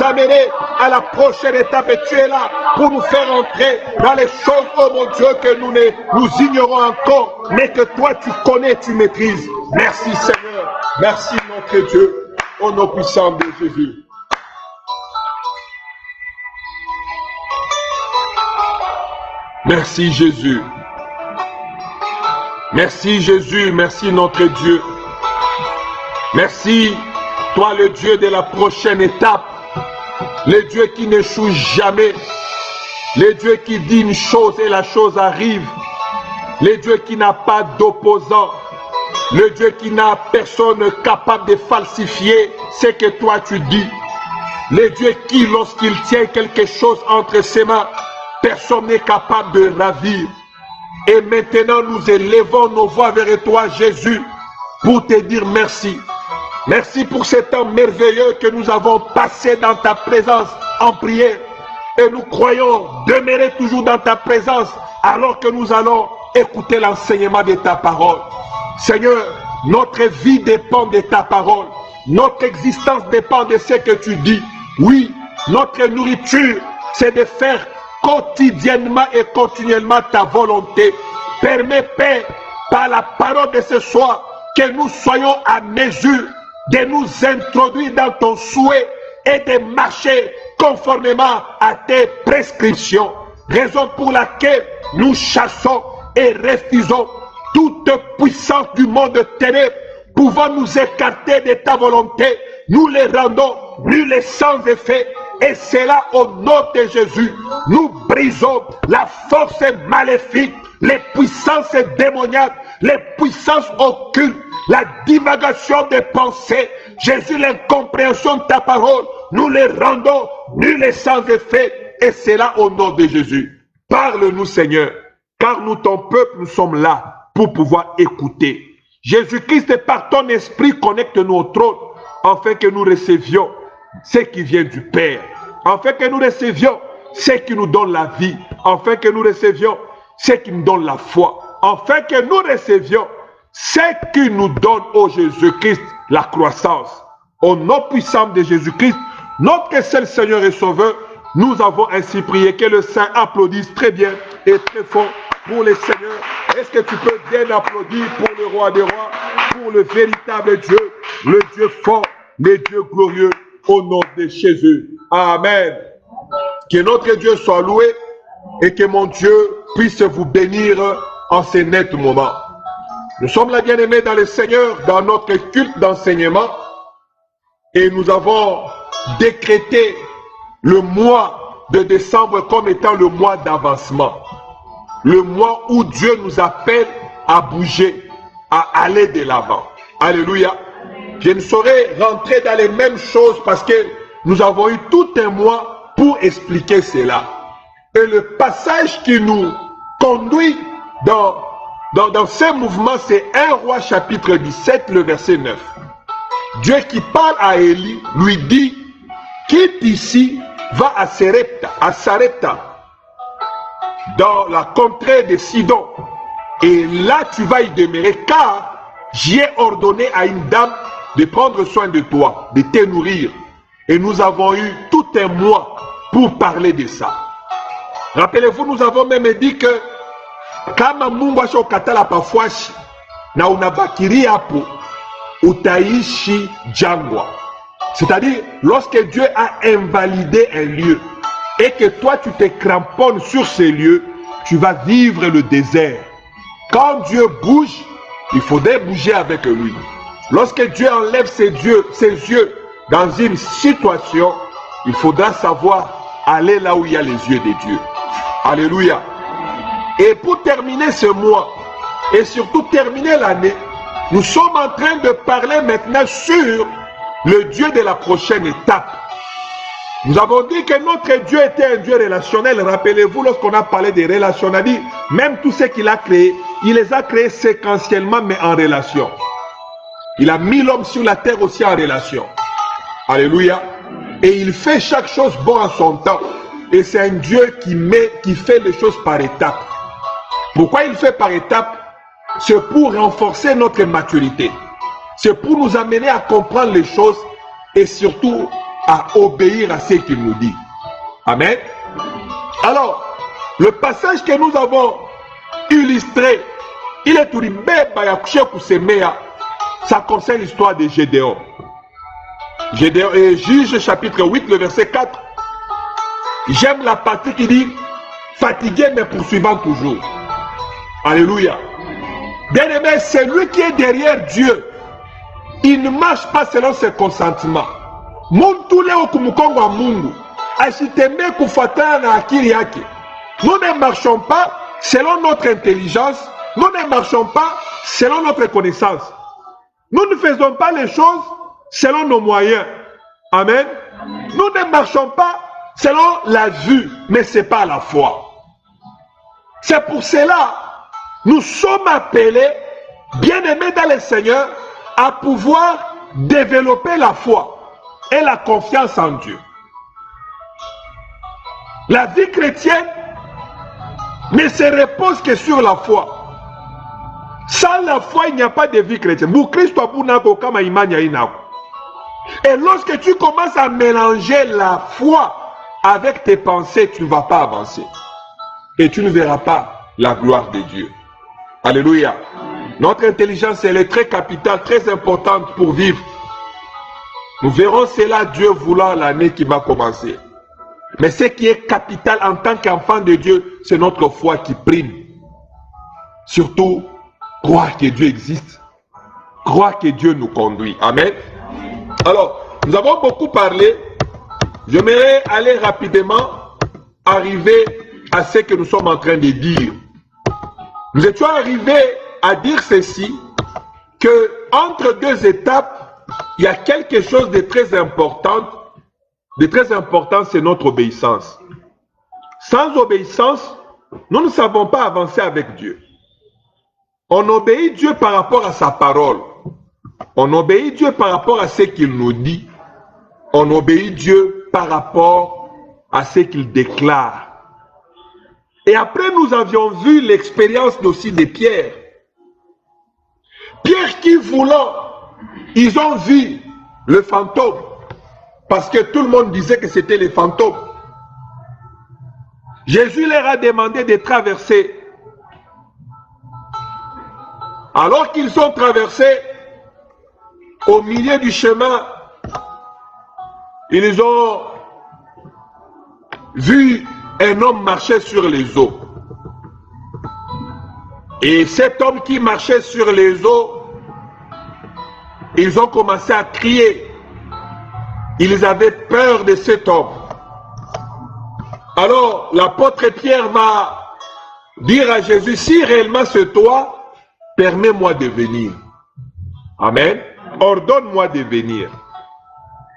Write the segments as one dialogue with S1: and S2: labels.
S1: amener à la prochaine étape. Et tu es là pour nous faire entrer dans les choses, oh mon Dieu, que nous ignorons encore, mais que toi tu connais, tu maîtrises. Merci Seigneur. Merci notre Dieu. Au nom puissant de Jésus. Merci Jésus. Merci Jésus, merci notre Dieu. Merci, toi le Dieu de la prochaine étape. Le Dieu qui n'échoue jamais. Le Dieu qui dit une chose et la chose arrive. Le Dieu qui n'a pas d'opposant. Le Dieu qui n'a personne capable de falsifier ce que toi tu dis. Le Dieu qui, lorsqu'il tient quelque chose entre ses mains, personne n'est capable de ravir. Et maintenant, nous élevons nos voix vers toi, Jésus, pour te dire merci. Merci pour ce temps merveilleux que nous avons passé dans ta présence en prière. Et nous croyons demeurer toujours dans ta présence alors que nous allons écouter l'enseignement de ta parole. Seigneur, notre vie dépend de ta parole. Notre existence dépend de ce que tu dis. Oui, notre nourriture, c'est de faire quotidiennement et continuellement ta volonté. Permets, Père, par la parole de ce soir, que nous soyons à mesure de nous introduire dans ton souhait et de marcher conformément à tes prescriptions. Raison pour laquelle nous chassons et refusons toute puissance du monde de ténèbres pouvant nous écarter de ta volonté. Nous les rendons nuls et sans effet. Et c'est là, au nom de Jésus, nous brisons la force maléfique, les puissances démoniaques, les puissances occultes, la divagation des pensées. Jésus, l'incompréhension de ta parole, nous les rendons nuls et sans effet. Et c'est là, au nom de Jésus. Parle-nous, Seigneur, car nous, ton peuple, nous sommes là pour pouvoir écouter. Jésus-Christ, par ton esprit, connecte-nous au trône, afin que nous recevions ce qui vient du Père, afin que nous recevions ce qui nous donne la vie, afin que nous recevions ce qui nous donne la foi, afin que nous recevions ce qui nous donne, ô Jésus-Christ, la croissance. Au nom puissant de Jésus-Christ, notre seul Seigneur et Sauveur, nous avons ainsi prié. Que le Saint applaudisse très bien et très fort pour le Seigneur. Est-ce que tu peux bien applaudir pour le Roi des Rois, pour le véritable Dieu, le Dieu fort, le Dieu glorieux, au nom de Jésus. Amen. Que notre Dieu soit loué et que mon Dieu puisse vous bénir en ces nets moments. Nous sommes là, bien-aimés, dans le Seigneur, dans notre culte d'enseignement, et nous avons décrété le mois de décembre comme étant le mois d'avancement. Le mois où Dieu nous appelle à bouger, à aller de l'avant. Alléluia. Je ne saurais rentrer dans les mêmes choses parce que nous avons eu tout un mois pour expliquer cela. Et le passage qui nous conduit dans ce mouvement, c'est 1 Roi chapitre 17, le verset 9. Dieu qui parle à Élie lui dit, quitte ici, va à Sarepta, dans la contrée de Sidon. Et là, tu vas y demeurer, car j'y ai ordonné à une dame de prendre soin de toi, de te nourrir. Et nous avons eu tout un mois pour parler de ça. Rappelez-vous, nous avons même dit que kama Mungu ashokatala pafwashi na unabakiri hapo utaishi jangwa. C'est-à-dire, lorsque Dieu a invalidé un lieu et que toi tu te cramponnes sur ces lieux, tu vas vivre le désert. Quand Dieu bouge, il faudrait bouger avec lui. Lorsque Dieu enlève ses yeux dans une situation, il faudra savoir aller là où il y a les yeux de Dieu. Alléluia. Et pour terminer ce mois, et surtout terminer l'année, nous sommes en train de parler maintenant sur le Dieu de la prochaine étape. Nous avons dit que notre Dieu était un Dieu relationnel. Rappelez-vous, lorsqu'on a parlé des relationnalistes, même tout ce qu'il a créé, il les a créés séquentiellement, mais en relation. Il a mis l'homme sur la terre aussi en relation. Alléluia. Et il fait chaque chose bon en son temps. Et c'est un Dieu qui fait les choses par étapes. Pourquoi il fait par étapes? C'est pour renforcer notre maturité. C'est pour nous amener à comprendre les choses et surtout à obéir à ce qu'il nous dit. Amen. Alors, le passage que nous avons illustré, il est tout dit, ça concerne l'histoire de Gédéon. Gédéon et Juge chapitre 8, le verset 4. J'aime la partie qui dit, fatigué mais poursuivant toujours. Alléluia. Bien aimé, c'est lui qui est derrière Dieu. Il ne marche pas selon ses consentements. Nous ne marchons pas selon notre intelligence. Nous ne marchons pas selon notre connaissance. Nous ne faisons pas les choses selon nos moyens. Amen. Nous ne marchons pas selon la vue, mais ce n'est pas la foi. C'est pour cela nous sommes appelés, bien-aimés dans le Seigneur, à pouvoir développer la foi et la confiance en Dieu. La vie chrétienne ne se repose que sur la foi. Sans la foi, il n'y a pas de vie chrétienne. Et lorsque tu commences à mélanger la foi avec tes pensées, tu ne vas pas avancer. Et tu ne verras pas la gloire de Dieu. Alléluia. Notre intelligence, elle est très capitale, très importante pour vivre. Nous verrons cela, Dieu voulant, l'année qui va commencer. Mais ce qui est capital en tant qu'enfant de Dieu, c'est notre foi qui prime. Surtout, croire que Dieu existe. Croire que Dieu nous conduit. Amen. Alors, nous avons beaucoup parlé. J'aimerais aller rapidement arriver à ce que nous sommes en train de dire. Nous étions arrivés à dire ceci, que entre deux étapes, il y a quelque chose de très important. De très important, c'est notre obéissance. Sans obéissance, nous ne savons pas avancer avec Dieu. On obéit Dieu par rapport à sa parole. On obéit Dieu par rapport à ce qu'il nous dit. On obéit Dieu par rapport à ce qu'il déclare. Et après, nous avions vu l'expérience aussi de Pierre. Pierre qui voulant, ils ont vu le fantôme. Parce que tout le monde disait que c'était les fantômes. Jésus leur a demandé de traverser. Alors qu'ils ont traversé, au milieu du chemin, ils ont vu un homme marcher sur les eaux. Et cet homme qui marchait sur les eaux, ils ont commencé à crier. Ils avaient peur de cet homme. Alors l'apôtre Pierre va dire à Jésus, si réellement c'est toi, permets-moi de venir. Amen. Ordonne-moi de venir.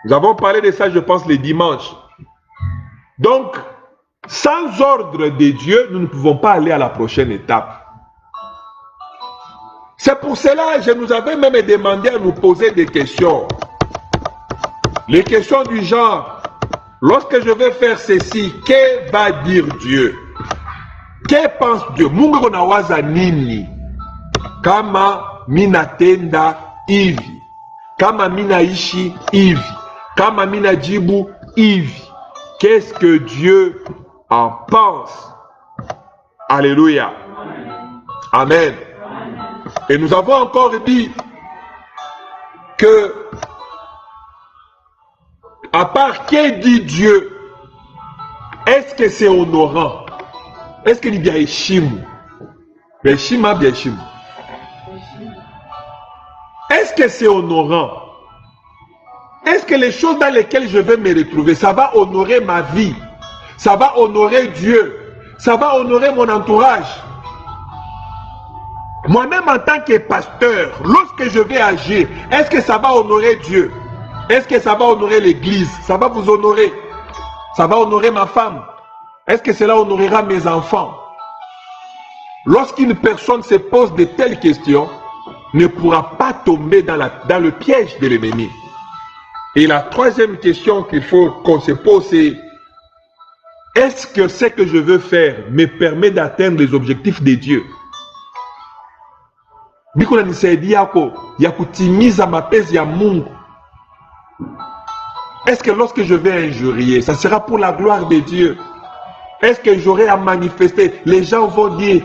S1: Nous avons parlé de ça, je pense, les dimanches. Donc, sans ordre de Dieu, nous ne pouvons pas aller à la prochaine étape. C'est pour cela que je nous avais même demandé à nous poser des questions. Les questions du genre, lorsque je vais faire ceci, que va dire Dieu? Que pense Dieu? Mungu nawaza nini? Kama minatenda hivi. Kama minaishi hivi. Kama minajibu hivi. Qu'est-ce que Dieu en pense? Alléluia. Amen. Et nous avons encore dit que, à part que dit Dieu, est-ce que c'est honorant? Est-ce qu'il y a Eshimu? Eshima bien Eshimu. Est-ce que c'est honorant? Est-ce que les choses dans lesquelles je vais me retrouver, ça va honorer ma vie? Ça va honorer Dieu? Ça va honorer mon entourage? Moi-même en tant que pasteur, lorsque je vais agir, est-ce que ça va honorer Dieu? Est-ce que ça va honorer l'église? Ça va vous honorer? Ça va honorer ma femme? Est-ce que cela honorera mes enfants? Lorsqu'une personne se pose de telles questions, ne pourra pas tomber dans le piège de l'ennemi. Et la troisième question qu'il faut qu'on se pose, c'est est-ce que ce que je veux faire me permet d'atteindre les objectifs de Dieu? Biko nisaidia ya kutimiza mapenzi ya Mungu. Est-ce que lorsque je vais injurier, ça sera pour la gloire de Dieu? Est-ce que j'aurai à manifester? Les gens vont dire,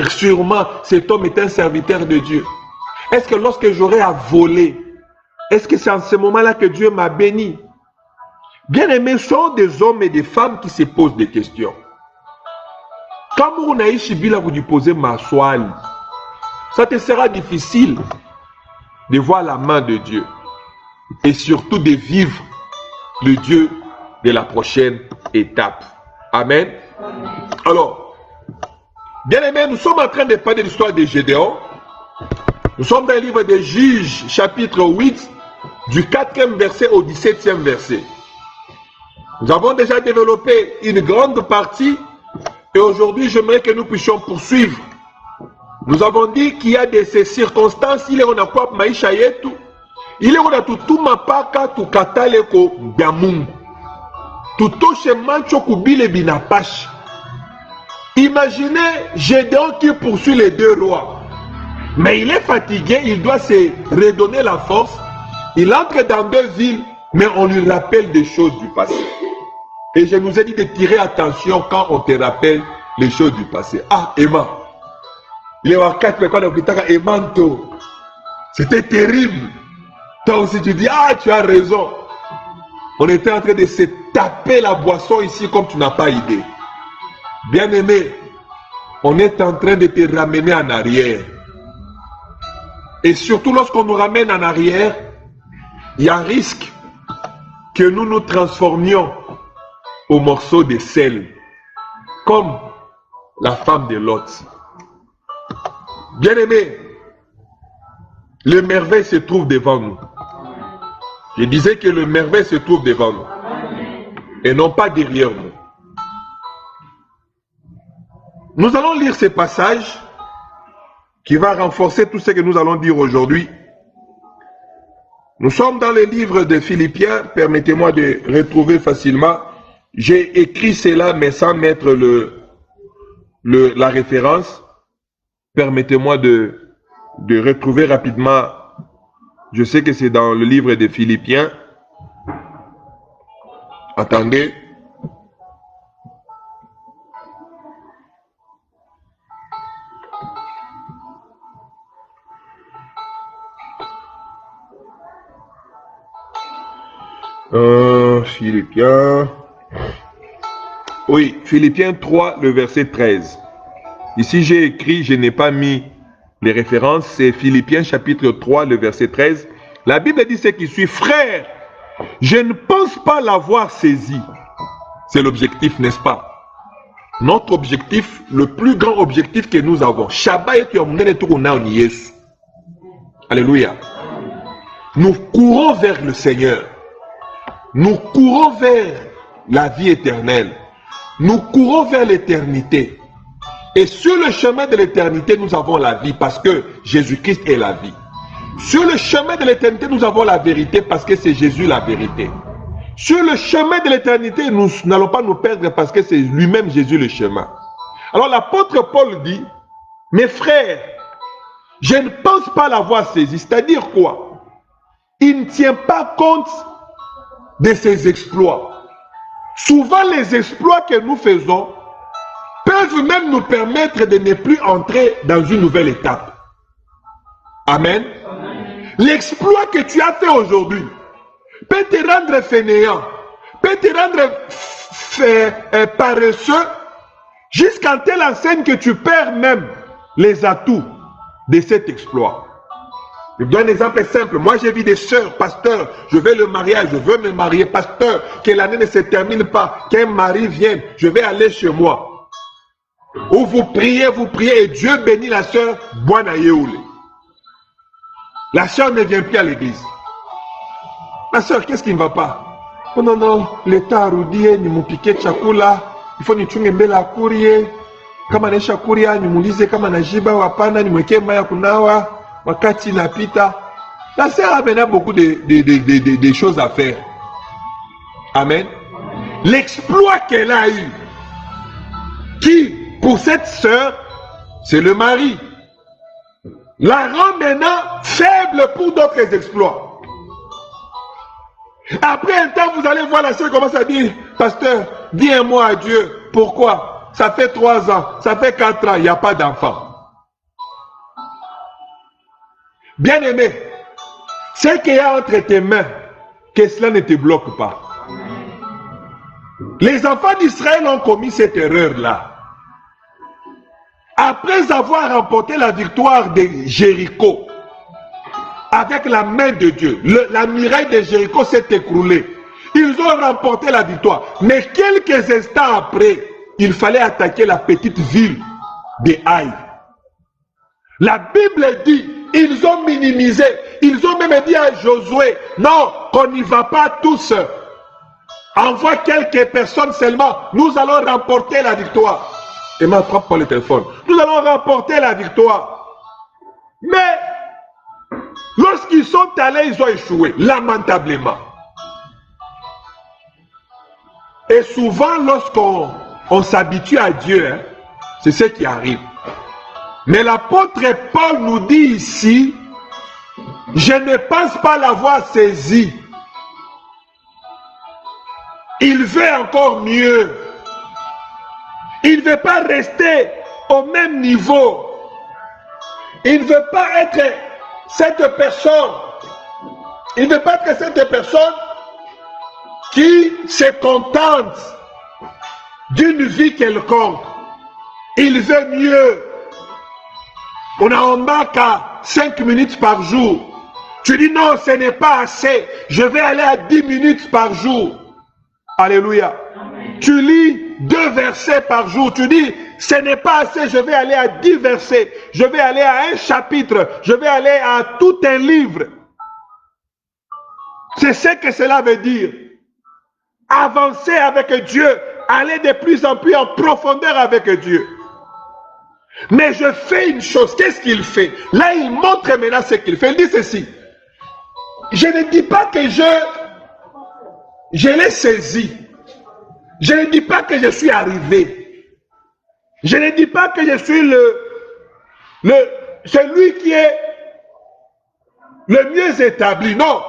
S1: sûrement, cet homme est un serviteur de Dieu. Est-ce que lorsque j'aurai à voler, est-ce que c'est en ce moment-là que Dieu m'a béni? Bien aimés, sont des hommes et des femmes qui se posent des questions. Quand vous vous posez ma soile, ça te sera difficile de voir la main de Dieu et surtout de vivre le Dieu de la prochaine étape. Amen. Alors, bien aimés, nous sommes en train de parler de l'histoire de Gédéon. Nous sommes dans le livre des Juges, chapitre 8, du 4e verset au 17e verset. Nous avons déjà développé une grande partie et aujourd'hui, j'aimerais que nous puissions poursuivre. Nous avons dit qu'il y a ces circonstances, il est on a quoi maisha yetu, il est on a tout mapaka tout kataleko biamungu. Tout chemin chokubile binapash. Imaginez Gédéon qui poursuit les deux rois. Mais il est fatigué, il doit se redonner la force. Il entre dans deux villes, mais on lui rappelle des choses du passé. Et je nous ai dit de tirer attention quand on te rappelle les choses du passé. Ah, Emma. C'était terrible. Toi aussi tu dis, ah, tu as raison. On était en train de se taper la boisson ici comme tu n'as pas idée. Bien aimé, on est en train de te ramener en arrière. Et surtout lorsqu'on nous ramène en arrière, il y a un risque que nous nous transformions au morceau de sel, comme la femme de Lot. Bien aimé, le merveille se trouve devant nous. Je disais que le merveille se trouve devant nous et non pas derrière nous. Nous allons lire ce passage qui va renforcer tout ce que nous allons dire aujourd'hui. Nous sommes dans le livre de Philippiens. Permettez-moi de retrouver facilement. J'ai écrit cela mais sans mettre la référence. Permettez-moi de retrouver rapidement. Je sais que c'est dans le livre des Philippiens. Attendez. Philippiens. Oui, Philippiens 3, le verset 13. Ici, j'ai écrit, je n'ai pas mis les références, c'est Philippiens chapitre 3, le verset 13. La Bible dit ce qui suit. Frère, je ne pense pas l'avoir saisi. C'est l'objectif, n'est-ce pas? Notre objectif, le plus grand objectif que nous avons. Alléluia. Nous courons vers le Seigneur. Nous courons vers la vie éternelle. Nous courons vers l'éternité. Et sur le chemin de l'éternité, nous avons la vie parce que Jésus-Christ est la vie. Sur le chemin de l'éternité, nous avons la vérité parce que c'est Jésus la vérité. Sur le chemin de l'éternité, nous n'allons pas nous perdre parce que c'est lui-même Jésus le chemin. Alors l'apôtre Paul dit, mes frères, je ne pense pas l'avoir saisi. C'est-à-dire quoi? Il ne tient pas compte de ses exploits. Souvent les exploits que nous faisons peuvent même nous permettre de ne plus entrer dans une nouvelle étape. Amen. L'exploit que tu as fait aujourd'hui peut te rendre fainéant, peut te rendre paresseux, jusqu'à telle enseigne que tu perds même les atouts de cet exploit. Je vous donne un exemple simple. Moi, j'ai vu des sœurs, pasteur, je veux le mariage, je veux me marier, pasteur, que l'année ne se termine pas, qu'un mari vienne, je vais aller chez moi. Ou vous priez et Dieu bénit la sœur, Bwana Yeoule. La sœur ne vient plus à l'église. La sœur, qu'est-ce qui ne va pas? Oh non, non, l'état arudie, ni mupike chakula, il faut ni chunge mbela akurie, kama na shakuria, ni mulize kama na jiba wapana, ni mweke maya kunawa, wakati na pita. La sœur a maintenant beaucoup de choses à faire. Amen. L'exploit qu'elle a eu, qui, pour cette sœur, c'est le mari, la rend maintenant faible pour d'autres exploits. Après un temps, vous allez voir la sœur commence à dire, pasteur, dis un mot à Dieu. Pourquoi? Ça fait 3 ans, ça fait 4 ans, il n'y a pas d'enfant. Bien aimé, ce qu'il y a entre tes mains, que cela ne te bloque pas. Les enfants d'Israël ont commis cette erreur-là. Après avoir remporté la victoire de Jéricho, avec la main de Dieu, la muraille de Jéricho s'est écroulée. Ils ont remporté la victoire. Mais quelques instants après, il fallait attaquer la petite ville de Haï. La Bible dit, ils ont minimisé. Ils ont même dit à Josué, non, qu'on n'y va pas tous. Envoie quelques personnes seulement. Nous allons remporter la victoire. Et ma frappe pour le téléphone. Nous allons remporter la victoire. Mais, lorsqu'ils sont allés, ils ont échoué, lamentablement. Et souvent, lorsqu'on s'habitue à Dieu, hein, c'est ce qui arrive. Mais l'apôtre Paul nous dit ici, je ne pense pas l'avoir saisi. Il veut encore mieux. Il ne veut pas rester au même niveau. Il ne veut pas être cette personne. Il ne veut pas être cette personne qui se contente d'une vie quelconque. Il veut mieux. On a un bac à 5 minutes par jour. Tu dis non, ce n'est pas assez. Je vais aller à 10 minutes par jour. Alléluia. Amen. Tu lis 2 versets par jour. Tu dis, ce n'est pas assez. Je vais aller à 10 versets. Je vais aller à un chapitre. Je vais aller à tout un livre. C'est ce que cela veut dire. Avancer avec Dieu. Aller de plus en plus en profondeur avec Dieu. Mais je fais une chose. Qu'est-ce qu'il fait? Là, il montre maintenant ce qu'il fait. Il dit ceci. Je ne dis pas que je l'ai saisi. Je ne dis pas que je suis arrivé. Je ne dis pas que je suis celui qui est le mieux établi. Non.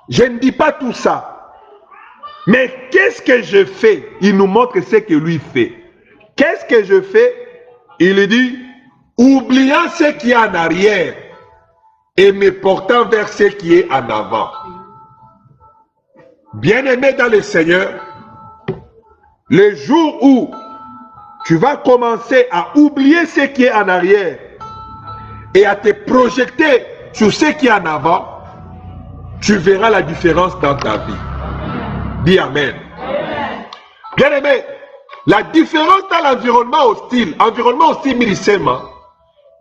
S1: Je ne dis pas tout ça. Mais qu'est-ce que je fais? Il nous montre ce que lui fait. Qu'est-ce que je fais? Il dit, oubliant ce qui est en arrière et me portant vers ce qui est en avant. Bien-aimé dans le Seigneur, le jour où tu vas commencer à oublier ce qui est en arrière et à te projeter sur ce qui est en avant, tu verras la différence dans ta vie. Dis Amen. Bien-aimé, la différence dans l'environnement hostile, milisema,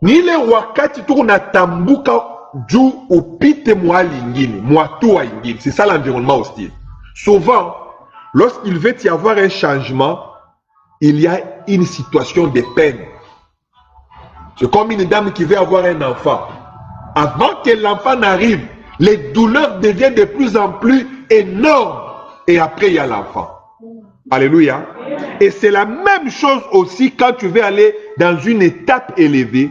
S1: ni le wakati tu na tambuka juu upite mwa lingine, mwa tua ingine, c'est ça l'environnement hostile. Souvent, lorsqu'il veut y avoir un changement, il y a une situation de peine. C'est comme une dame qui veut avoir un enfant. Avant que l'enfant n'arrive, les douleurs deviennent de plus en plus énormes. Et après, il y a l'enfant. Alléluia. Et c'est la même chose aussi quand tu veux aller dans une étape élevée.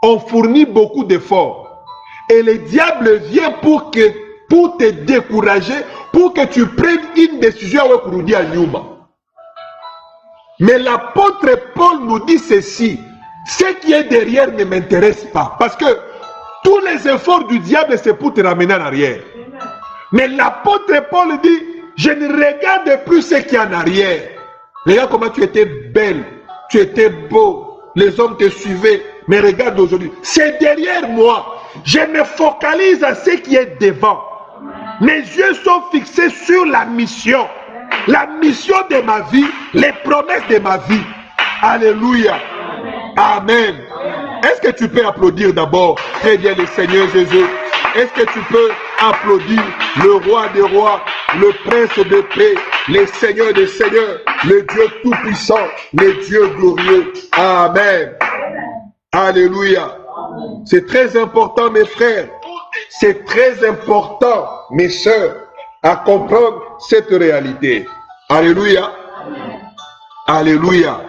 S1: On fournit beaucoup d'efforts. Et le diable vient pour te décourager, pour que tu prennes une décision avec Rudy Anyuma. Mais l'apôtre Paul nous dit ceci. Ce qui est derrière ne m'intéresse pas. Parce que tous les efforts du diable, c'est pour te ramener en arrière. Mais l'apôtre Paul dit, je ne regarde plus ce qui est en arrière. Regarde comment tu étais belle, tu étais beau, les hommes te suivaient. Mais regarde aujourd'hui, c'est derrière moi. Je me focalise à ce qui est devant. Mes yeux sont fixés sur la mission de ma vie, les promesses de ma vie. Alléluia. Amen. Est-ce que tu peux applaudir d'abord très bien le Seigneur Jésus? Est-ce que tu peux applaudir le roi des rois, le prince de paix, le Seigneur des seigneurs, le Dieu tout-puissant, le Dieu glorieux? Amen. Alléluia. C'est très important, mes frères. C'est très important, mes sœurs, à comprendre cette réalité. Alléluia. Alléluia.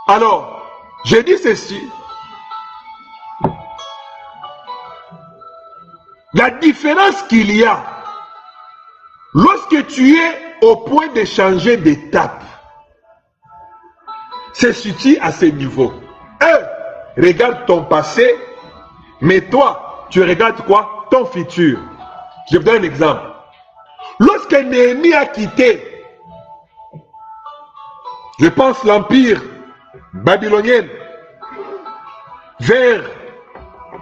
S1: Alors, je dis ceci. La différence qu'il y a, lorsque tu es au point de changer d'étape, c'est situé à ce niveau. Regarde ton passé, mais toi, tu regardes quoi? Ton futur. Je vous donne un exemple. Lorsque Néhémie a quitté, je pense, l'empire babylonien vers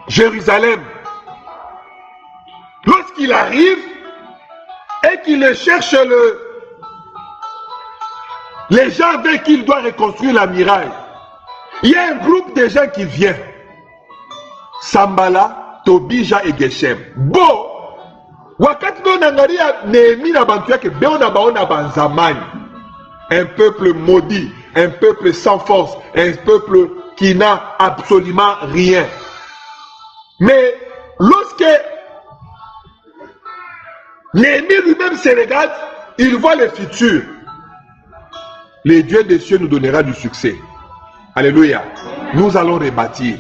S1: Jérusalem, lorsqu'il arrive et qu'il cherche les gens avec qui il doit reconstruire la muraille, il y a un groupe de gens qui vient. Sambala, Tobija et Geshem. Bon, wakati no nangaria Néhémie na bantu yake beona baona banzamani. Un peuple maudit, un peuple sans force, un peuple qui n'a absolument rien. Mais lorsque Néhémie lui-même se regarde, il voit le futur. Le Dieu des cieux nous donnera du succès. Alléluia. Nous allons rebâtir.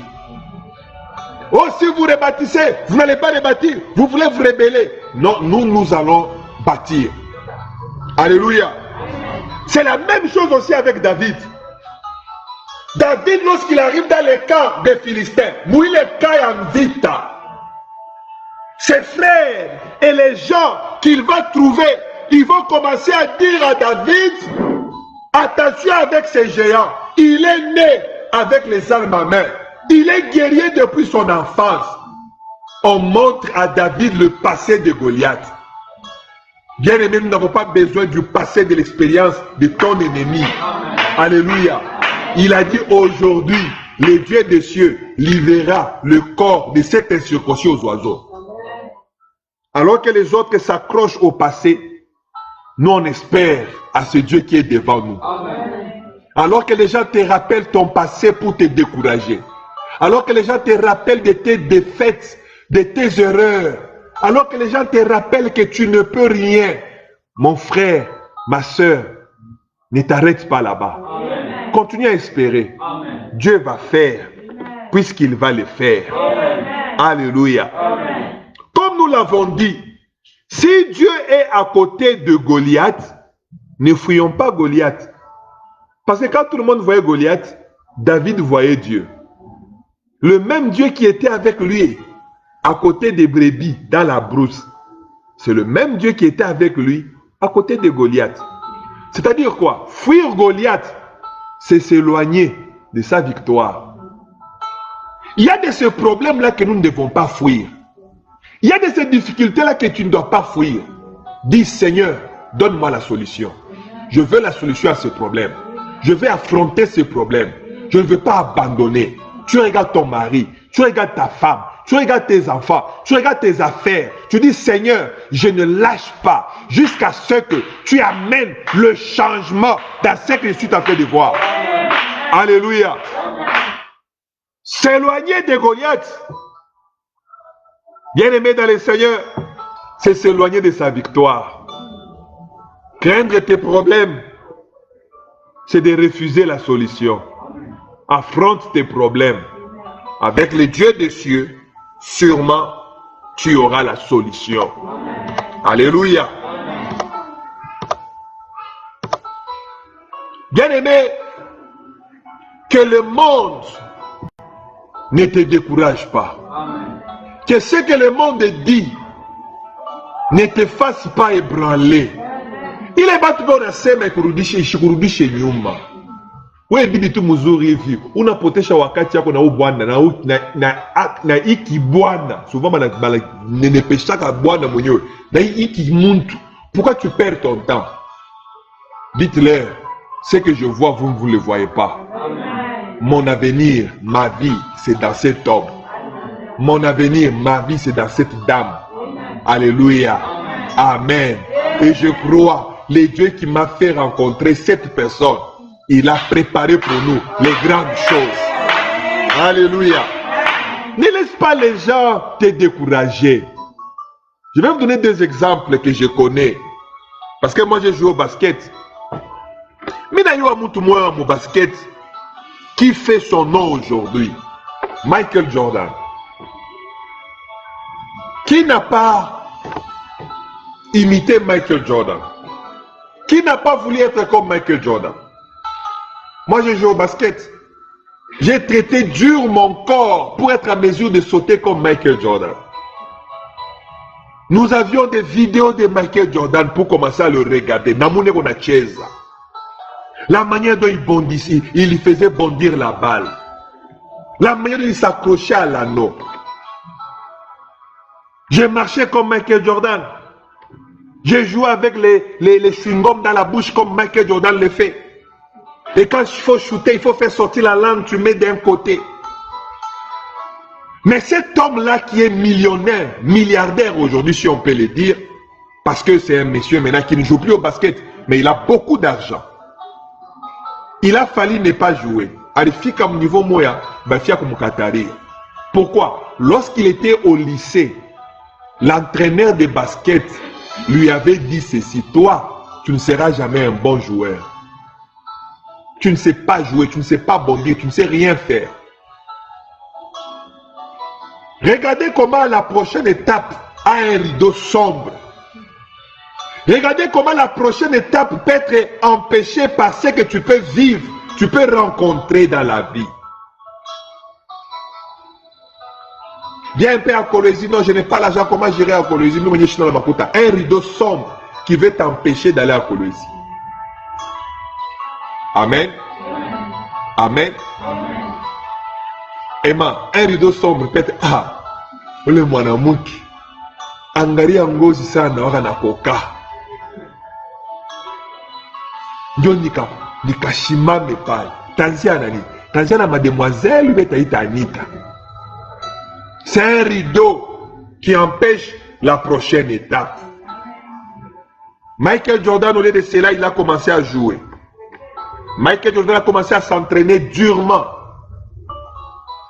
S1: Oh, si vous rebâtissez, vous n'allez pas rebâtir. Vous voulez vous rebeller. Non, nous allons bâtir. Alléluia. C'est la même chose aussi avec David. David, lorsqu'il arrive dans les camps des Philistins, où il est en vita, ses frères et les gens qu'il va trouver, ils vont commencer à dire à David, attention avec ces géants. Il est né avec les armes à main. Il est guerrier depuis son enfance. On montre à David le passé de Goliath. Bien aimé, nous n'avons pas besoin du passé de l'expérience de ton ennemi. Alléluia. Il a dit aujourd'hui, le Dieu des cieux livrera le corps de cet incirconcis aux oiseaux. Alors que les autres s'accrochent au passé, nous on espère à ce Dieu qui est devant nous. Alors que les gens te rappellent ton passé pour te décourager. Alors que les gens te rappellent de tes défaites, de tes erreurs. Alors que les gens te rappellent que tu ne peux rien. Mon frère, ma soeur, ne t'arrête pas là-bas. Continue à espérer. Amen. Dieu va faire, puisqu'il va le faire. Amen. Alléluia. Amen. Comme nous l'avons dit, si Dieu est à côté de Goliath, ne fuyons pas Goliath. Parce que quand tout le monde voyait Goliath, David voyait Dieu. Le même Dieu qui était avec lui, à côté des brebis, dans la brousse, c'est le même Dieu qui était avec lui, à côté de Goliath. C'est-à-dire quoi? Fuir Goliath, c'est s'éloigner de sa victoire. Il y a de ces problèmes-là que nous ne devons pas fuir. Il y a de ces difficultés-là que tu ne dois pas fuir. Dis, Seigneur, donne-moi la solution. Je veux la solution à ce problème. Je vais affronter ce problème. Je ne veux pas abandonner. Tu regardes ton mari, tu regardes ta femme, tu regardes tes enfants, tu regardes tes affaires. Tu dis, Seigneur, je ne lâche pas jusqu'à ce que tu amènes le changement dans ce que je suis en train de voir. Alléluia. S'éloigner de Goliath, bien aimé dans le Seigneur, c'est s'éloigner de sa victoire. Craindre tes problèmes, c'est de refuser la solution. Affronte tes problèmes. Avec le Dieu des cieux, sûrement, tu auras la solution. Alléluia. Bien aimé, que le monde ne te décourage pas. Que ce que le monde dit ne te fasse pas ébranler. Il est battu pour la sema kurudishe nyuma. Wewe bibi tu mzuri hivi unapotesha wakati yako na ubwana na iki bwana souvent bana nenepeshaka bwana mwenyewe na iki muntu. Pourquoi tu perds ton temps? Dites-leur, ce que je vois vous ne le voyez pas. Amen. Mon avenir, ma vie, c'est dans cet homme. Mon avenir, ma vie, c'est dans cette dame. Amen. Alléluia. Amen. Amen. Et je crois, le Dieu qui m'a fait rencontrer cette personne, il a préparé pour nous les grandes choses. Alléluia. Ne laisse pas les gens te décourager. Je vais vous donner deux exemples que je connais. Parce que moi, j'ai joué au basket. Mais il y a un basket qui fait son nom aujourd'hui. Michael Jordan. Qui n'a pas imité Michael Jordan? Qui n'a pas voulu être comme Michael Jordan? Moi, j'ai joué au basket. J'ai traité dur mon corps pour être en mesure de sauter comme Michael Jordan. Nous avions des vidéos de Michael Jordan pour commencer à le regarder. La manière dont il bondissait, il faisait bondir la balle. La manière dont il s'accrochait à l'anneau. J'ai marché comme Michael Jordan. J'ai joué avec les chewing-gums dans la bouche comme Michael Jordan le fait. Et quand il faut shooter, il faut faire sortir la langue, tu mets d'un côté. Mais cet homme-là qui est millionnaire, milliardaire aujourd'hui, si on peut le dire, parce que c'est un monsieur maintenant qui ne joue plus au basket, mais il a beaucoup d'argent. Il a fallu ne pas jouer. Pourquoi? Lorsqu'il était au lycée, l'entraîneur de basket lui avait dit ceci: toi, tu ne seras jamais un bon joueur. Tu ne sais pas jouer, tu ne sais pas bondir, tu ne sais rien faire. Regardez comment la prochaine étape a un rideau sombre. Regardez comment la prochaine étape peut être empêchée par ce que tu peux vivre, tu peux rencontrer dans la vie. Viens un peu à Colosie, non, je n'ai pas l'argent, comment j'irai à Colosie? Un rideau sombre qui veut t'empêcher d'aller à Colosie. Amen. Amen. Emma, un rideau sombre peut-être. Ah, le mwanamouki. Angari angozi sana waka na koka. Ndio nikashima mepai. Tanzia nani? Tanzia na mademoiselle betaita Anita. C'est un rideau qui empêche la prochaine étape. Michael Jordan, au lieu de cela, il a commencé à jouer. Michael Jordan a commencé à s'entraîner durement.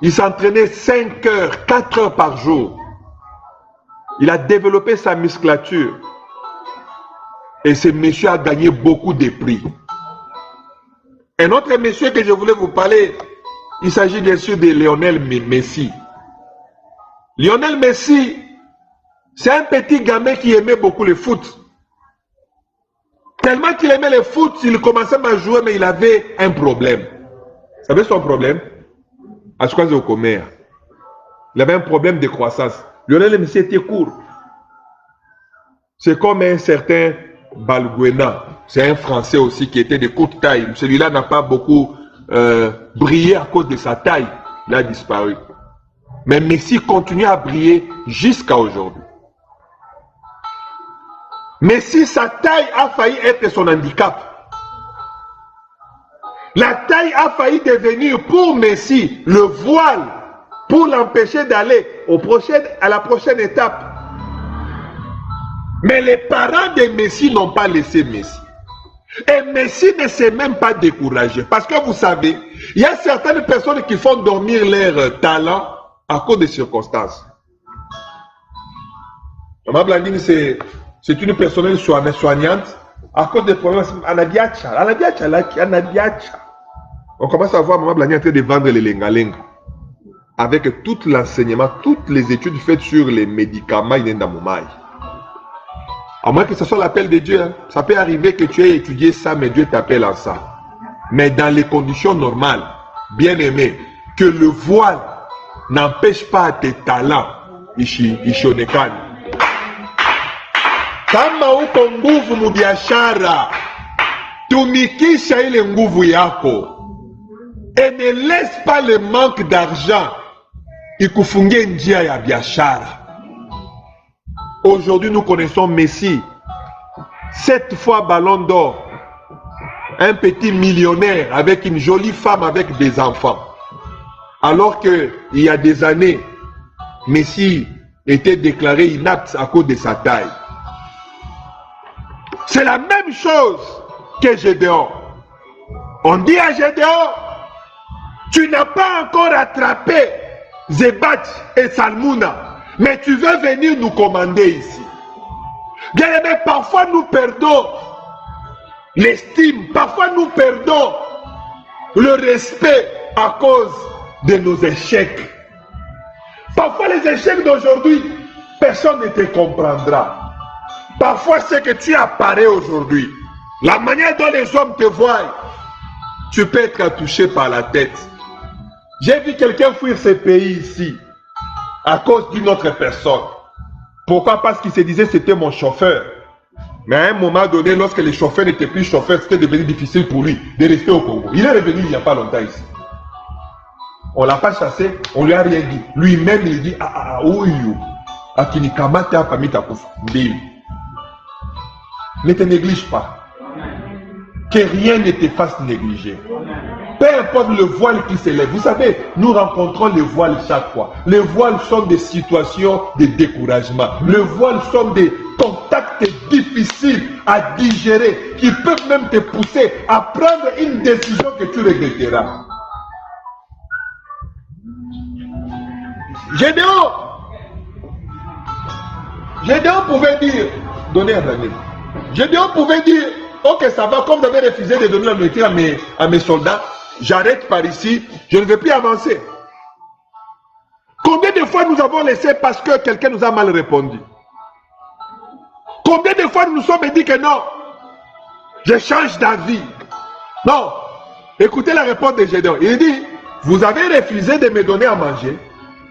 S1: Il s'entraînait 5 heures, 4 heures par jour. Il a développé sa musculature. Et ce monsieur a gagné beaucoup de prix. Un autre monsieur que je voulais vous parler, il s'agit bien sûr de Lionel Messi. Lionel Messi, c'est un petit gamin qui aimait beaucoup le foot. Tellement qu'il aimait le foot, il commençait à jouer, mais il avait un problème. Vous savez son problème? Il avait un problème de croissance. Lionel Messi était court. C'est comme un certain Balbuena. C'est un Français aussi qui était de courte taille. Celui-là n'a pas beaucoup brillé à cause de sa taille. Il a disparu. Mais Messi continue à briller jusqu'à aujourd'hui. Messi, sa taille a failli être son handicap. La taille a failli devenir pour Messi le voile pour l'empêcher d'aller à la prochaine étape. Mais les parents de Messi n'ont pas laissé Messi. Et Messi ne s'est même pas découragé. Parce que vous savez, il y a certaines personnes qui font dormir leur talent à cause des circonstances. Maman Blandine, c'est une personne soignante à cause des problèmes. On commence à voir Maman Blandine en train de vendre les lenga-lenga. Avec tout l'enseignement, toutes les études faites sur les médicaments, il est dans mon mail. À moins que ce soit l'appel de Dieu. Hein. Ça peut arriver que tu aies étudié ça, mais Dieu t'appelle en ça. Mais dans les conditions normales, bien aimé, que le voile n'empêche pas tes talents. Ishonekani. Kama uko nguvu mubiashara, tumikisha ile nguvu yako. Et ne laisse pas le manque d'argent ikufungie njia ya biashara. Aujourd'hui, nous connaissons Messi. 7 fois ballon d'or. Un petit millionnaire avec une jolie femme avec des enfants. Alors qu'il y a des années, Messi était déclaré inapte à cause de sa taille. C'est la même chose que Gédéon. On dit à Gédéon, tu n'as pas encore attrapé Zebat et Salmouna, mais tu veux venir nous commander ici. Bien aimé, parfois nous perdons l'estime, parfois nous perdons le respect à cause de nos échecs. Parfois les échecs d'aujourd'hui personne ne te comprendra. Parfois, ce que tu apparais aujourd'hui, la manière dont les hommes te voient, tu peux être touché par la tête. J'ai vu quelqu'un fuir ce pays ici à cause d'une autre personne. Pourquoi? Parce qu'il se disait c'était mon chauffeur. Mais à un moment donné, lorsque les chauffeurs n'étaient plus chauffeurs, c'était devenu difficile pour lui de rester au Congo. Il est revenu il n'y a pas longtemps ici. On ne l'a pas chassé, on ne lui a rien dit. Lui-même, il dit, ne te néglige pas. Que rien ne te fasse négliger. Peu importe le voile qui s'élève. Vous savez, nous rencontrons les voiles chaque fois. Les voiles sont des situations de découragement. Les voiles sont des contacts difficiles à digérer qui peuvent même te pousser à prendre une décision que tu regretteras. Gédéon pouvait dire, donnez un année. Gédéon pouvait dire, ok, ça va, comme vous avez refusé de donner la nourriture à mes soldats, j'arrête par ici, je ne vais plus avancer. Combien de fois nous avons laissé parce que quelqu'un nous a mal répondu? Combien de fois nous nous sommes dit que non, je change d'avis? Non, écoutez la réponse de Gédéon. Il dit, vous avez refusé de me donner à manger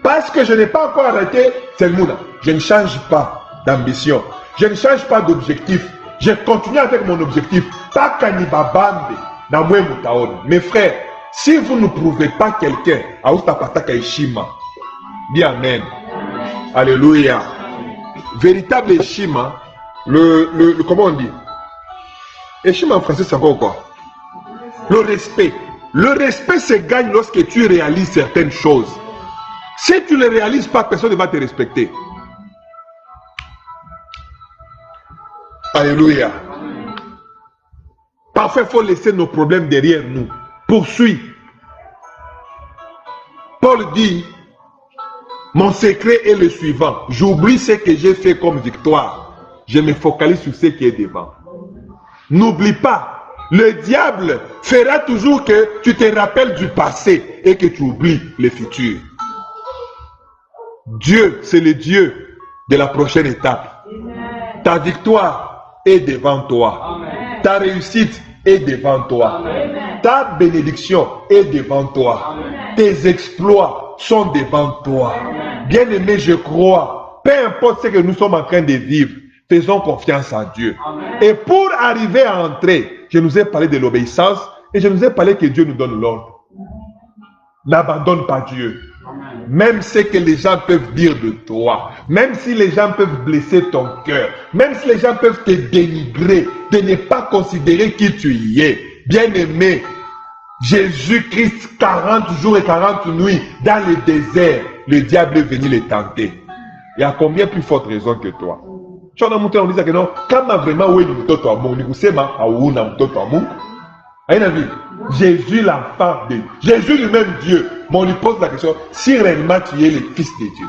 S1: parce que je n'ai pas encore arrêté Selmouna. Je ne change pas d'ambition. Je ne change pas d'objectif. Je continue avec mon objectif. Pas Kanibabambe, Namwe Mutaon. Mes frères, si vous ne prouvez pas quelqu'un, Aoustapataka Ishima, dis Amen. Alléluia. Véritable Ishima, comment on dit? Ishima en français, c'est encore quoi? Le respect. Le respect se gagne lorsque tu réalises certaines choses. Si tu ne les réalises pas, personne ne va te respecter. Alléluia. Parfois, il faut laisser nos problèmes derrière nous. Poursuis. Paul dit, mon secret est le suivant. J'oublie ce que j'ai fait comme victoire. Je me focalise sur ce qui est devant. N'oublie pas, le diable fera toujours que tu te rappelles du passé et que tu oublies le futur. Dieu, c'est le Dieu de la prochaine étape. Ta victoire est devant toi. Amen. Ta réussite est devant toi. Amen. Ta bénédiction est devant toi. Amen. Tes exploits sont devant toi. Bien-aimé, je crois, peu importe ce que nous sommes en train de vivre, faisons confiance à Dieu. Amen. Et pour arriver à entrer, je nous ai parlé de l'obéissance et je nous ai parlé que Dieu nous donne l'ordre. N'abandonne pas Dieu. Amen. Même ce que les gens peuvent dire de toi, même si les gens peuvent blesser ton cœur, même si les gens peuvent te dénigrer, de ne pas considérer qui tu y es. Bien-aimé, Jésus-Christ, 40 jours et 40 nuits dans le désert, le diable est venu les tenter. Il y a combien plus forte raison que toi? Tu en as monté, on dit que non, quand vraiment, oui, nous sommes à mon niveau, c'est ma, à où nous sommes à mon. Jésus, l'enfant de Dieu. Jésus lui-même Dieu. Mais on lui pose la question, si réellement tu es le fils de Dieu.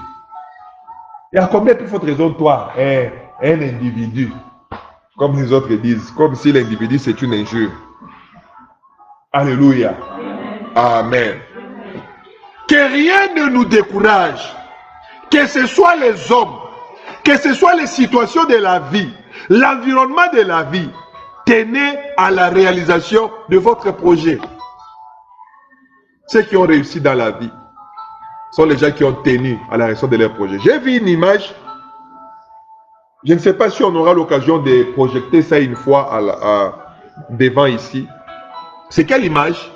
S1: Il y a combien plus forte raison, toi, un individu, comme les autres disent, comme si l'individu c'est une injure. Alléluia. Amen. Que rien ne nous décourage. Que ce soit les hommes, que ce soit les situations de la vie, l'environnement de la vie. Tenez à la réalisation de votre projet. Ceux qui ont réussi dans la vie sont les gens qui ont tenu à la réalisation de leur projet. J'ai vu une image. Je ne sais pas si on aura l'occasion de projeter ça une fois devant ici. C'est quelle image?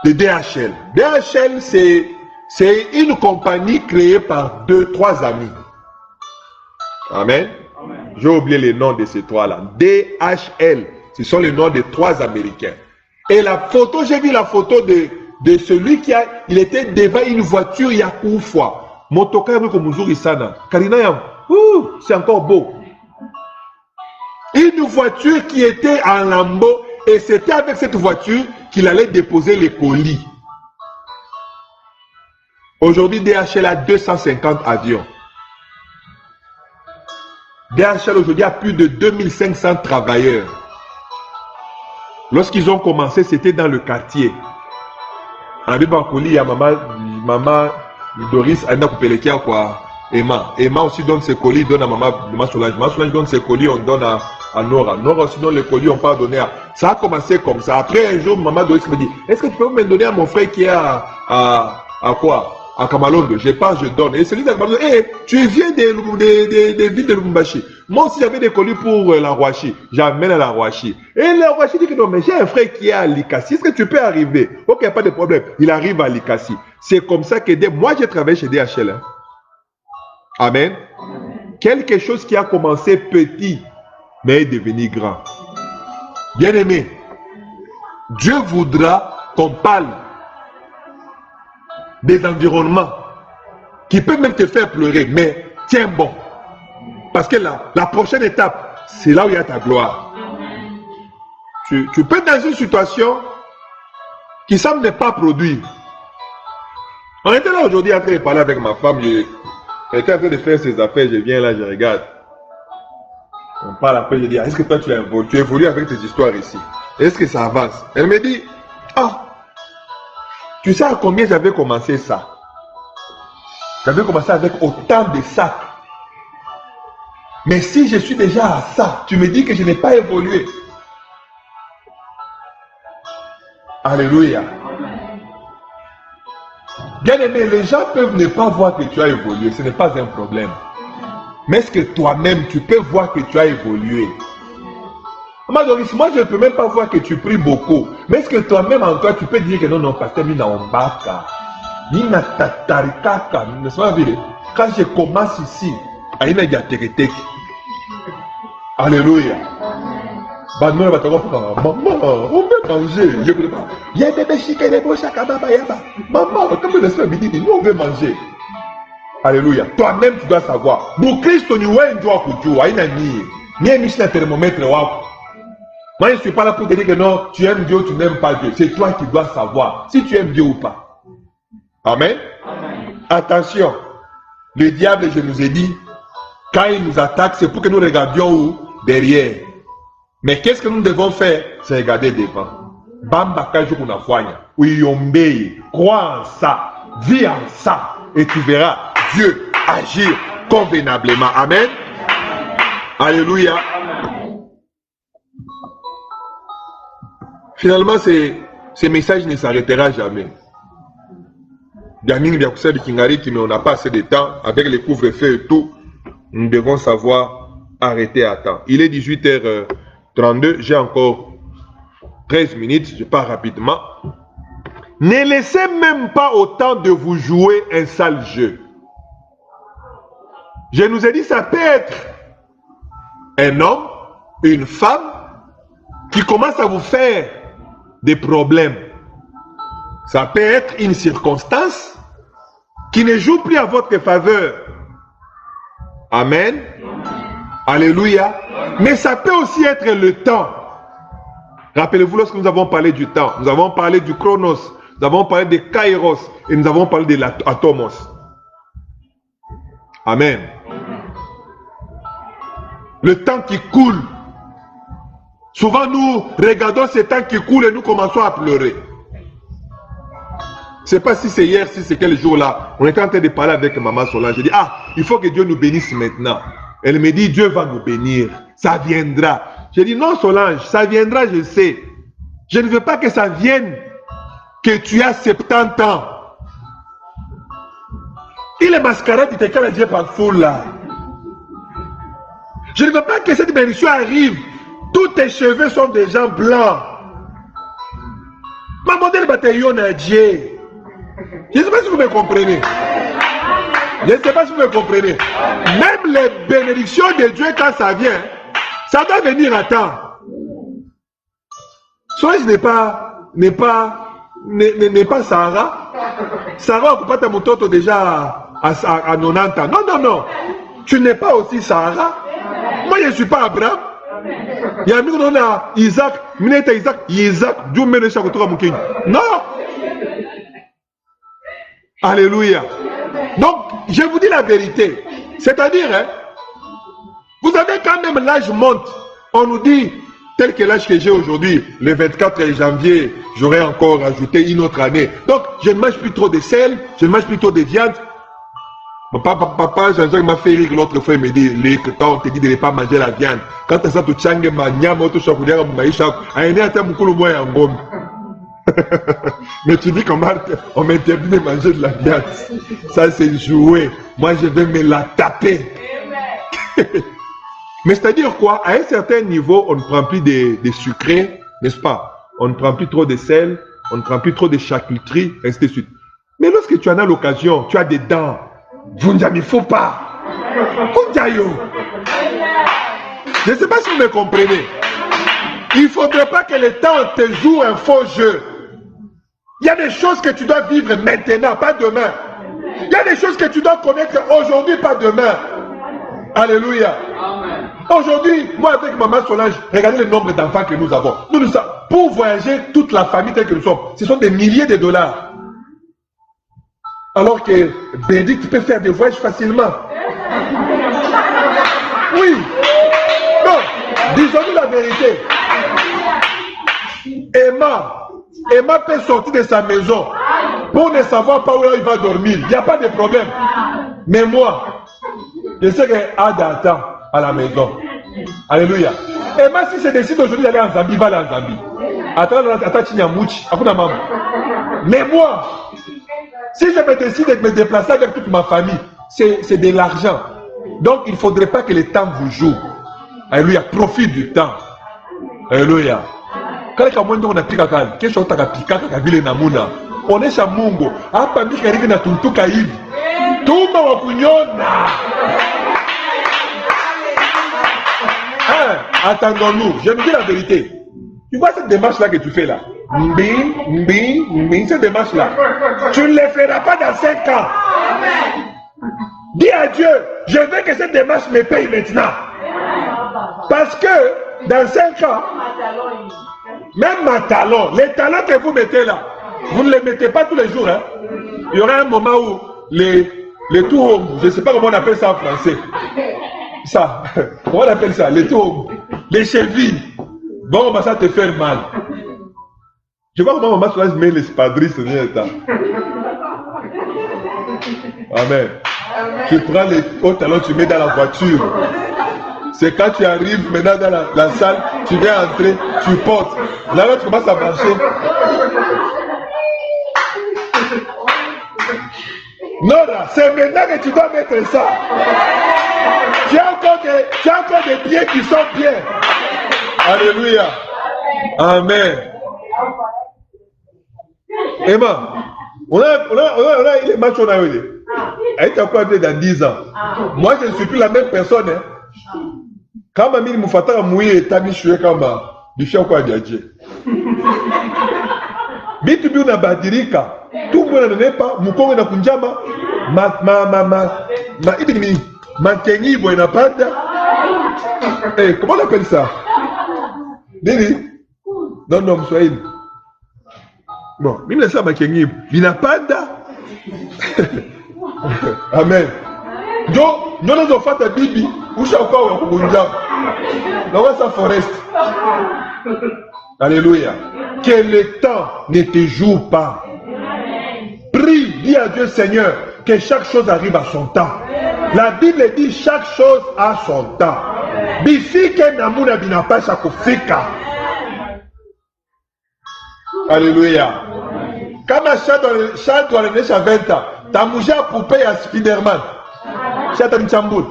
S1: De DHL. DHL, c'est une compagnie créée par 2-3 amis. Amen. J'ai oublié les noms de ces trois-là. DHL, ce sont les noms de 3 Américains. Et la photo, j'ai vu la photo de celui il était devant une voiture, il y a une fois. Motoka Muzuri Sana. Karina, c'est encore beau. Une voiture qui était en lambeau, et c'était avec cette voiture qu'il allait déposer les colis. Aujourd'hui, DHL a 250 avions. DHL aujourd'hui a plus de 2500 travailleurs. Lorsqu'ils ont commencé, c'était dans le quartier. En Bibakoli, il y a maman Doris, Anna Koupelekia, quoi. Emma aussi donne ses colis, donne à maman Solange. Maman Solange donne ses colis, on donne à Nora. Nora aussi donne les colis, on peut donner à... Ça a commencé comme ça. Après un jour, maman Doris me dit, est-ce que tu peux me donner à mon frère qui est à quoi? À Kamalondo. Je pars, je donne. Et celui de Kamalondo, tu viens des villes de Lubumbashi. Moi aussi, j'avais des colis pour la Rouachi. J'amène à la Rouachi. Et la Rouachi dit que non, mais j'ai un frère qui est à Likassi. Est-ce que tu peux arriver? Ok, pas de problème. Il arrive à Likassi. C'est comme ça que moi, j'ai travaillé chez DHL. Hein. Amen. Quelque chose qui a commencé petit, mais est devenu grand. Bien aimé, Dieu voudra qu'on parle des environnements qui peuvent même te faire pleurer, mais tiens bon. Parce que la prochaine étape, c'est là où il y a ta gloire. Tu peux être dans une situation qui semble ne pas produire. On était là aujourd'hui en train de parler avec ma femme, elle était en train de faire ses affaires, je viens là, je regarde. On parle après, je dis, est-ce que toi tu évolues avec tes histoires ici? Est-ce que ça avance? Elle me dit, tu sais à combien j'avais commencé ça? J'avais commencé avec autant de sacs. Mais si je suis déjà à ça, tu me dis que je n'ai pas évolué. Alléluia. Bien aimé, les gens peuvent ne pas voir que tu as évolué, ce n'est pas un problème. Mais est-ce que toi-même, tu peux voir que tu as évolué? Moi, je ne peux même pas voir que tu pries beaucoup. Mais est-ce que toi-même, en toi, tu peux dire que non, pasteur, Mina Ombaka, Mina Tatarikaka, quand je commence ici, Aïna Yateretek. Alléluia. Maman, on peut manger. Je ne peux pas. Il y a des béchiques et des beaux chakababa yaba. Maman, comme le Seigneur me dit, nous on veut manger. Alléluia. Toi-même, tu dois savoir. Pour Christ, tu dois kujua. Il n'y a ni un thermomètre. Moi, je ne suis pas là pour te dire que non, tu aimes Dieu ou tu n'aimes pas Dieu. C'est toi qui dois savoir si tu aimes Dieu ou pas. Amen. Amen. Attention. Le diable, je nous ai dit, quand il nous attaque, c'est pour que nous regardions où? Derrière. Mais qu'est-ce que nous devons faire? C'est regarder devant. Bamba kajo kuna fwanya. Uyombe. Crois en ça. Vis en ça. Et tu verras Dieu agir convenablement. Amen. Alléluia. Finalement, ce message ne s'arrêtera jamais. Gaming Biakusa de Kingari, mais on n'a pas assez de temps. Avec les couvre-feux et tout, nous devons savoir arrêter à temps. Il est 18h32, j'ai encore 13 minutes, je pars rapidement. Ne laissez même pas autant de vous jouer un sale jeu. Je nous ai dit, ça peut être un homme, une femme, qui commence à vous faire des problèmes. Ça peut être une circonstance qui ne joue plus à votre faveur. Amen. Alléluia. Mais ça peut aussi être le temps. Rappelez-vous, lorsque nous avons parlé du temps, nous avons parlé du chronos, nous avons parlé de kairos et nous avons parlé de l'atomos. Amen. Le temps qui coule. Souvent nous regardons ce temps qui coule et nous commençons à pleurer. Je ne sais pas si c'est hier, si c'est quel jour là. On était en train de parler avec maman Solange. Je dis, il faut que Dieu nous bénisse maintenant. Elle me dit, Dieu va nous bénir. Ça viendra. Je dis, non Solange, ça viendra, je sais. Je ne veux pas que ça vienne que tu as 70 ans. Il est mascarade, il te calme par foule là. Je ne veux pas que cette bénédiction arrive. Tous tes cheveux sont déjà blancs. Ma modèle bataillon a Dieu. Je ne sais pas si vous me comprenez. Je ne sais pas si vous me comprenez. Même les bénédictions de Dieu, quand ça vient, ça doit venir à temps. Soit je n'est pas Sarah. Sarah, on ne peut pas te montrer déjà à 90 ans. Non, non, non. Tu n'es pas aussi Sarah. Moi, je ne suis pas Abraham. Il y a un Isaac, Isaac, Dieu mène chaque tour à mon king. Non. Alléluia. Donc, je vous dis la vérité. C'est-à-dire, vous avez quand même l'âge monte. On nous dit, tel que l'âge que j'ai aujourd'hui, le 24 janvier, j'aurai encore ajouté une autre année. Donc, je ne mange plus trop de sel, je ne mange plus trop de viande. Papa Jean-Jacques m'a fait rire l'autre fois, il me dit, quand on te dit de ne pas manger la viande, quand tu as ça, tu changes ma nyama, tu changes ma maïcha, mais tu dis qu'on m'interdit de manger de la viande. Ça, c'est joué. Moi, je vais me la taper. Mais c'est-à-dire quoi? À un certain niveau, on ne prend plus des sucrés, n'est-ce pas? On ne prend plus trop de sel, on ne prend plus trop de charcuterie, ainsi de suite. Mais lorsque tu en as l'occasion, tu as des dents, il ne faut pas. Je ne sais pas si vous me comprenez. Il ne faudrait pas que le temps te joue un faux jeu. Il y a des choses que tu dois vivre maintenant, pas demain. Il y a des choses que tu dois connaître aujourd'hui, pas demain. Alléluia. Aujourd'hui, moi avec Maman Solange, regardez le nombre d'enfants que nous avons. Nous sommes, pour voyager, toute la famille telle que nous sommes, ce sont des milliers de dollars. Alors que Bénédicte peut faire des voyages facilement. Oui. Non, disons-nous la vérité. Emma peut sortir de sa maison pour ne savoir pas où il va dormir. Il n'y a pas de problème. Mais moi, je sais qu'Ada attend à la maison. Alléluia. Emma, si je décide aujourd'hui d'aller en Zambie, va aller en Zambie. Attends, Chinyamouchi. Mais moi, si je me décide de me déplacer avec toute ma famille, c'est de l'argent. Donc, il ne faudrait pas que le temps vous joue. Alléluia. Profite du temps. Alléluia. Quand on a pika kali, qu'est-ce qu'on a pika kali na muna? On est chez Mungo. Apa mika rivi na tuntuka hivi. Tuma wa kunyona. Attendons-nous. Je me dis la vérité. Tu vois cette démarche-là que tu fais là? Cette démarche-là. Tu ne le feras pas dans 5 ans. Dis à Dieu, je veux que cette démarche me paye maintenant. Parce que dans 5 ans, même ma talon, les talons que vous mettez là, vous ne les mettez pas tous les jours. Hein? Il y aura un moment où les tours, je ne sais pas comment on appelle ça en français. Ça, comment on appelle ça? Les tours, les chevilles. Bon, ça te fait mal. Je vois comment maman Solange met l'espadrille ce dernier temps. Amen. Tu prends les hauts talons, tu mets dans la voiture. C'est quand tu arrives maintenant dans la salle, tu viens entrer, tu portes. Là, tu commences à marcher. Nora, c'est maintenant que tu dois mettre ça. Tu as encore des pieds qui sont bien. Alléluia. Amen. Emma, on a les matchs qu'on a eu. Elle est encore dans 10 ans. Moi, je ne suis plus la même personne. Hein. Quand Mamie Moufata a mouillé et Tami Choué Kama, du chien quoi diadje. Bitubi on a badirika. Tout le monde n'a pas. Moukongo na kunjama. Ma kengi boina panda. Eh, comment on appelle ça? Nini? Non, Mswahili. Bon, mimi nasema ma kengi binapanda. Amen. Jo, nous nous fait bibi, où j'ai encore un kunjama. Dans sa forest. Alléluia. Que le temps ne te joue pas. Prie, dis à Dieu Seigneur, que chaque chose arrive à son temps. La Bible dit chaque chose a son temps. Bifike namuna binapasha kufika. Alléluia. Quand un chat doit aller à 20 ans, ta mouja poupée à Spiderman. Chat Mchamboul.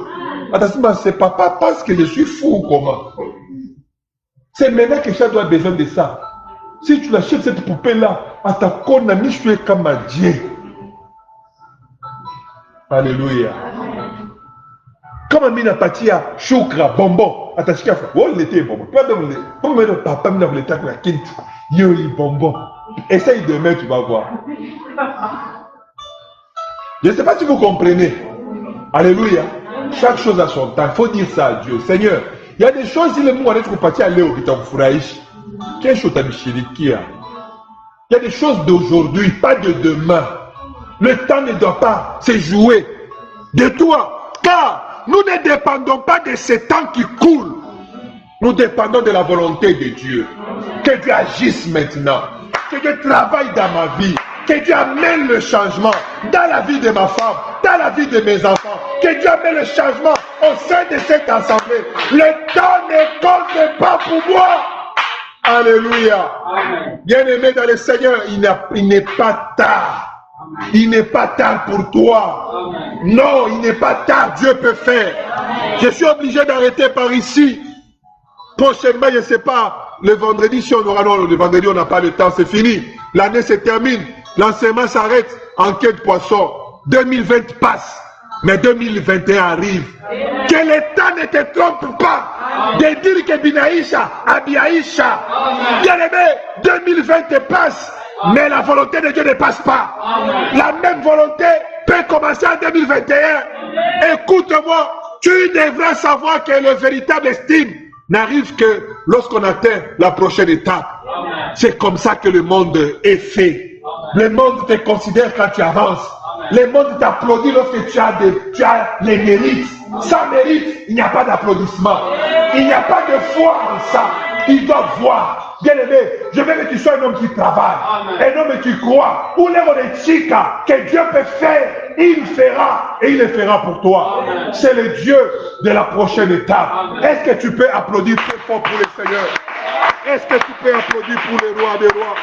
S1: C'est papa parce que je suis fou ou comment? C'est maintenant que chat doit besoin de ça. Si tu l'achètes cette poupée-là, à ta conne, je suis comme un Dieu. Alléluia. Comme Amina Patia, choukra, bonbon. Attachika, oh, l'été bonbon. Comme le papa m'a voulu taper la quinte. Yo, il bonbon. Essaye demain, tu vas voir. Je ne sais pas si vous comprenez. Alléluia. Chaque chose a son temps. Il faut dire ça à Dieu. Seigneur, il y a des choses, il est mou, on partir à Léo, qui t'a fourraïch. Quelle chose t'as mis? Il y a des choses d'aujourd'hui, pas de demain. Le temps ne doit pas se jouer de toi. Car nous ne dépendons pas de ce temps qui coule. Nous dépendons de la volonté de Dieu. Que Dieu agisse maintenant. Que Dieu travaille dans ma vie. Que Dieu amène le changement dans la vie de ma femme, dans la vie de mes enfants. Que Dieu met le changement au sein de cette assemblée. Le temps ne compte pas pour moi. Alléluia. Bien-aimé dans le Seigneur, il n'est pas tard. Il n'est pas tard pour toi. Non, il n'est pas tard. Dieu peut faire. Je suis obligé d'arrêter par ici. Prochainement, je ne sais pas, le vendredi, si on aura, non, le vendredi, on n'a pas le temps, c'est fini. L'année se termine. L'enseignement s'arrête. Enquête poisson. 2020 passe. Mais 2021 arrive. Que le temps ne te trompe pas de dire que Binaïcha, Abiaïcha, bien aimé, 2020 passe, mais la volonté de Dieu ne passe pas. La même volonté peut commencer en 2021. Écoute-moi, tu devrais savoir que le véritable estime n'arrive que lorsqu'on atteint la prochaine étape. C'est comme ça que le monde est fait. Le monde te considère quand tu avances. Le monde t'applaudit lorsque tu as les mérites. Sans mérite, il n'y a pas d'applaudissement. Il n'y a pas de foi en ça. Ils doivent voir. Bien aimé, je veux que tu sois un homme qui travaille. Un homme qui croit. Ou les chica que Dieu peut faire. Il fera. Et il le fera pour toi. C'est le Dieu de la prochaine étape. Est-ce que tu peux applaudir très fort pour le Seigneur? Est-ce que tu peux applaudir pour le roi des rois?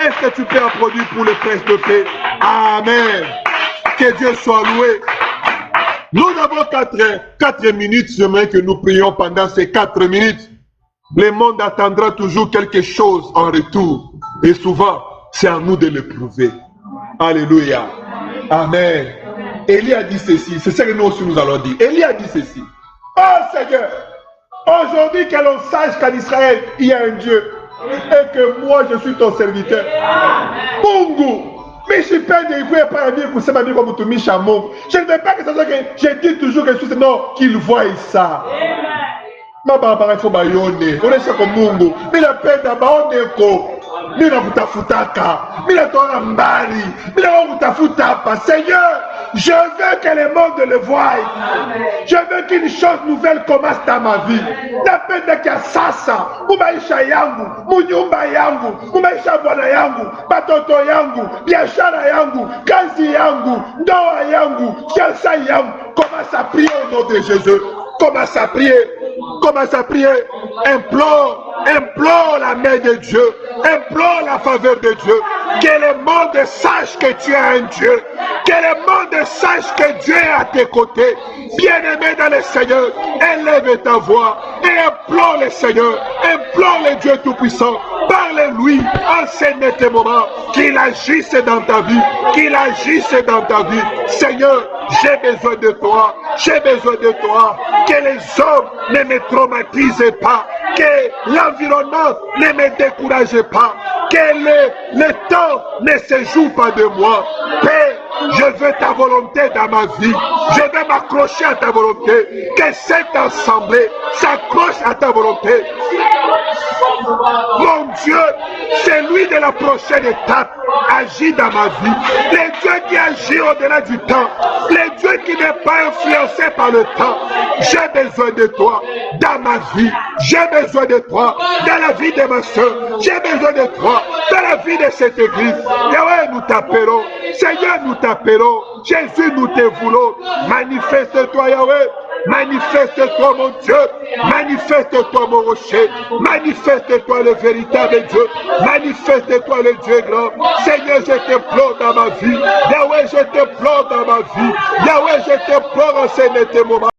S1: Est-ce que tu peux applaudir pour le prince de paix? Amen. Que Dieu soit loué. Nous avons 4 minutes. J'aimerais que nous prions pendant ces 4 minutes. Le monde attendra toujours quelque chose en retour. Et souvent, c'est à nous de le prouver. Alléluia. Amen. Élie a dit ceci. C'est ce que nous aussi nous allons dire. Élie a dit ceci. Oh Seigneur, aujourd'hui que l'on sache qu'en Israël, il y a un Dieu. Et que moi, je suis ton serviteur. Mungu. Mais je suis pas de dire par ami pour ça, comme tu mis chamon. Je ne veux pas que ça soit que je dis toujours que je suis non, qu'il voie ça. Ma baba il faut bayone. On est chez Mungu. Mais la peine d'abord on est ko. Mais la futaka. Mais la toa mbali. Mais la futapa. Seigneur, je veux que le monde le voie. Je veux qu'une chose nouvelle commence dans ma vie. La peine de kia sasa. Mumaisha yangu. Munyumba yangu. Mumaisha bwana yangu. Batoto yangu. Biashara yangu. Kazi yangu. Ndoa yangu. Siasa yangu. Commence à prier au nom de Jésus. Commence à prier. Commence à prier. Implore la main de Dieu. Implore la faveur de Dieu. Que le monde sache que tu es un Dieu. Que le monde sache que Dieu est à tes côtés. Bien-aimé dans le Seigneur, élève ta voix et implore le Seigneur. Implore le Dieu Tout-Puissant. Parle-lui en ces moments. Qu'il agisse dans ta vie. Qu'il agisse dans ta vie. Seigneur, j'ai besoin de toi. J'ai besoin de toi. Que les hommes ne me traumatisent pas. Que l'environnement ne me décourage pas. Que le temps ne se joue pas de moi. Père, je veux ta volonté dans ma vie. Je veux m'accrocher à ta volonté. Que cette assemblée s'accroche à ta volonté. Mon Dieu, c'est lui de la prochaine étape. Agit dans ma vie. Le Dieu qui agit au-delà du temps. Le Dieu qui n'est pas influencé par le temps. J'ai besoin de toi dans ma vie. J'ai besoin de toi dans la vie de ma soeur. J'ai besoin de toi dans la vie de cette église. Yahweh, nous t'appelons. Seigneur, nous t'appelons. Jésus, nous te voulons. Manifeste-toi, Yahweh. Manifeste-toi, mon Dieu. Manifeste-toi, mon rocher. Manifeste-toi, le véritable Dieu. Manifeste-toi, le Dieu grand. Seigneur, je te pleure dans ma vie. Yahweh, je te pleure dans ma vie. Yahweh, je te pleure en ce moment.